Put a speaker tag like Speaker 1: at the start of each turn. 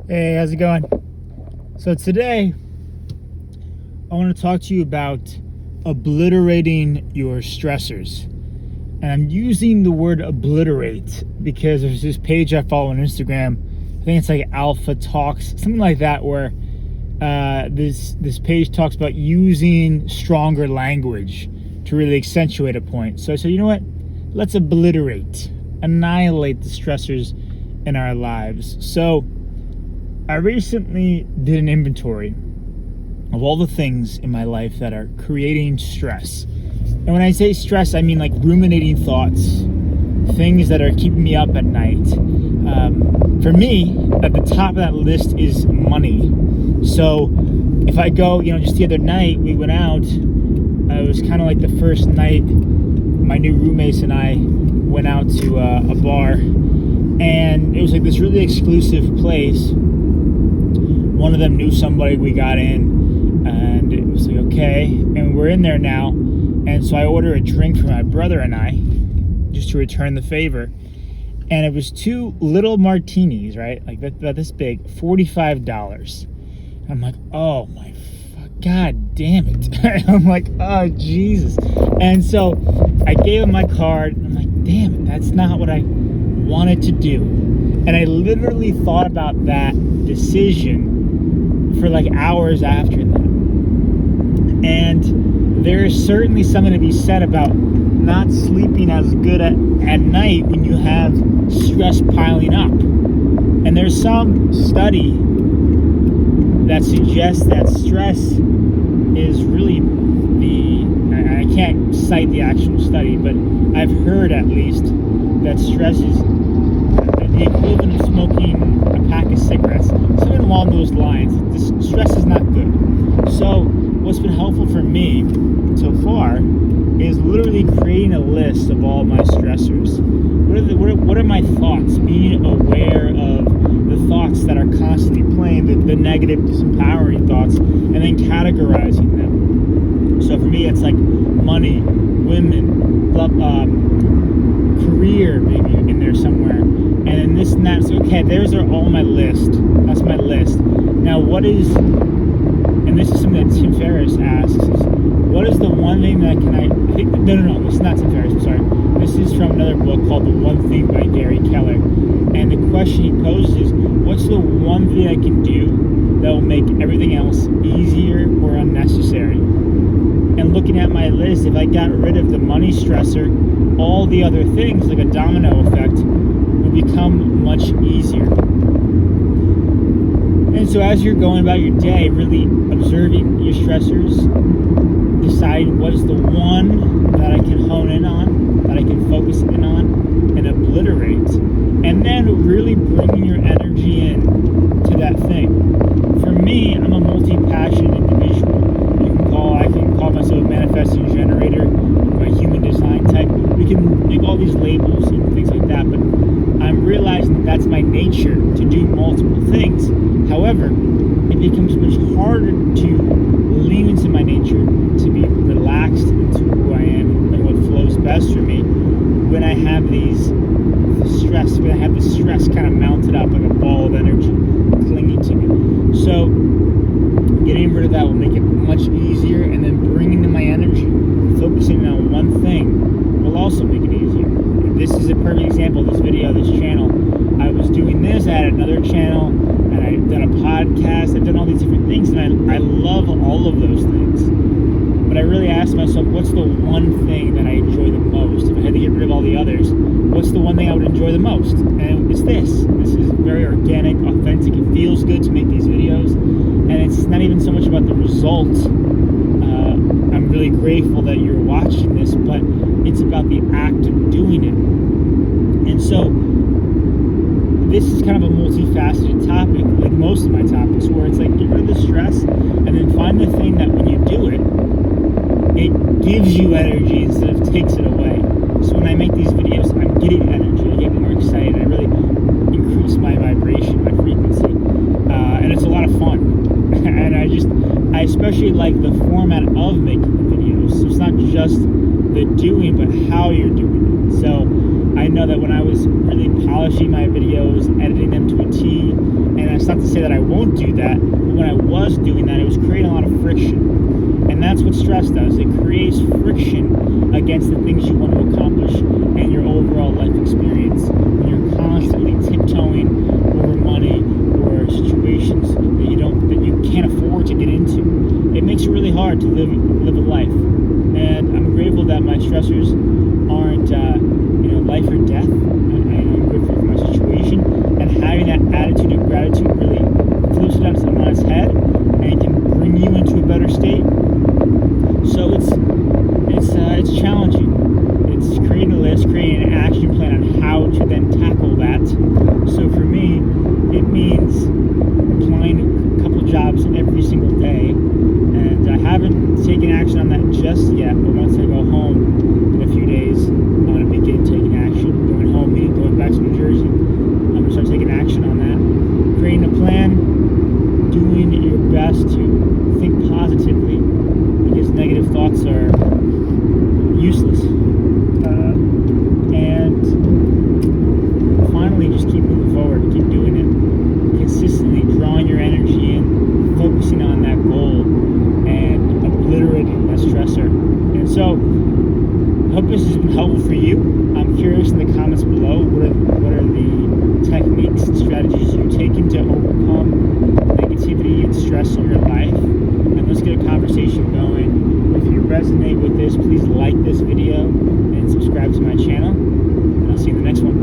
Speaker 1: Hey, how's it going? So today, I want to talk to you about obliterating your stressors. And I'm using the word obliterate because there's this page I follow on Instagram. I think it's like Alpha Talks, something like that, where this page talks about using stronger language to really accentuate a point. So I said, you know what? Let's annihilate the stressors in our lives. So I recently did an inventory of all the things in my life that are creating stress. And when I say stress, I mean like ruminating thoughts, things that are keeping me up at night. For me, at the top of that list is money. So if I go, just the other night, we went out. It was kind of like the first night my new roommates and I went out to a bar. And it was like this really exclusive place. One of them knew somebody, we got in, and it was like, okay, and we're in there now. And so I ordered a drink for my brother and I, just to return the favor. And it was 2 little martinis, right? Like about this big, $45. And I'm like, oh my God damn it. I'm like, oh Jesus. And so I gave him my card, and I'm like, damn it, that's not what I wanted to do. And I literally thought about that decision for like hours after that. And there is certainly something to be said about not sleeping as good at night when you have stress piling up. And there's some study that suggests that stress is really I can't cite the actual study, but I've heard at least that stress is the equivalent of smoking a pack of cigarettes, something along those lines. This stress is not good. So what's been helpful for me so far is literally creating a list of all my stressors. What are my thoughts? Being aware of the thoughts that are constantly playing, the negative, disempowering thoughts, and then categorizing them. So for me, it's like money, women, career, maybe in there somewhere. And then this and that. So, okay, those are all my list. That's my list. Now, and this is something that Tim Ferriss asks, is what is the one thing that no, this is not Tim Ferriss, I'm sorry. This is from another book called The One Thing by Gary Keller. And the question he poses is, what's the one thing I can do that will make everything else easier or unnecessary? And looking at my list, if I got rid of the money stressor, all the other things, like a domino effect, would become much easier. And so as you're going about your day, really observing your stressors, decide what is the one that I can hone in on, that I can focus in on, and obliterate. And then really bringing your energy in to that thing. For me, I'm a multi-passionate individual. I can call myself a manifesting generator, a human design type. We can make all these labels and things like that, but I'm realizing that's my nature, to do multiple things. However, it becomes much harder to lean into my nature, to be relaxed into who I am and what flows best for me when I have the stress kind of mounted up like a ball of energy clinging to me. So getting rid of that will make it much easier, and then bringing in my energy, focusing on one thing, will also make it easier. This is a perfect example of this video, this channel. I was doing this, I had another channel, and I've done a podcast, I've done all these different things, and I love all of those things. But I really asked myself, what's the one thing that I enjoy the most? If I had to get rid of all the others, what's the one thing I would enjoy the most? And it's this. This is very organic, authentic. It feels good to make these videos. And it's not even so much about the results. I'm really grateful that you're watching this, but it's about the act of doing it. And so this is kind of a multifaceted topic, like most of my topics, where it's like get rid of the stress and then find the thing that when you do it, it gives you energy instead of takes it away. So when I make these videos, I'm getting energy, I get more excited, I really increase my vibration, my frequency, and it's a lot of fun. And I especially like the format of making the videos. So it's not just the doing, but how you're doing it. So I know that when I was really polished polishing my videos, editing them to a T. And it's not to say that I won't do that, but when I was doing that, it was creating a lot of friction. And that's what stress does. It creates friction against the things you want to accomplish and your overall life experience. When you're constantly tiptoeing over money or situations that you can't afford to get into, it makes it really hard to live a life. And I'm grateful that my stressors aren't life or death. I'm grateful for my situation, and having that attitude of gratitude really flips it on its head, and it can bring you into a better state. So it's challenging. It's creating a list, creating an action plan on how to then tackle that. So for me, it means applying a couple jobs every single day, and I haven't taken action on that just yet. But once I go home in a few days, I'm going to begin taking action. Going home meaning going back to New Jersey. I'm going to start taking action on that. Creating a plan, doing your best to think positively, because negative thoughts are useless. And finally, just keep moving forward, keep doing it consistently, drawing your energy in, focusing on that goal, and obliterating that stressor. And so, I hope this has been helpful for you. I'm curious in the comments below, what are the techniques and strategies you've taken to overcome negativity and stress in your life? And let's get a conversation going. If you resonate with this, please like this video and subscribe to my channel. And I'll see you in the next one.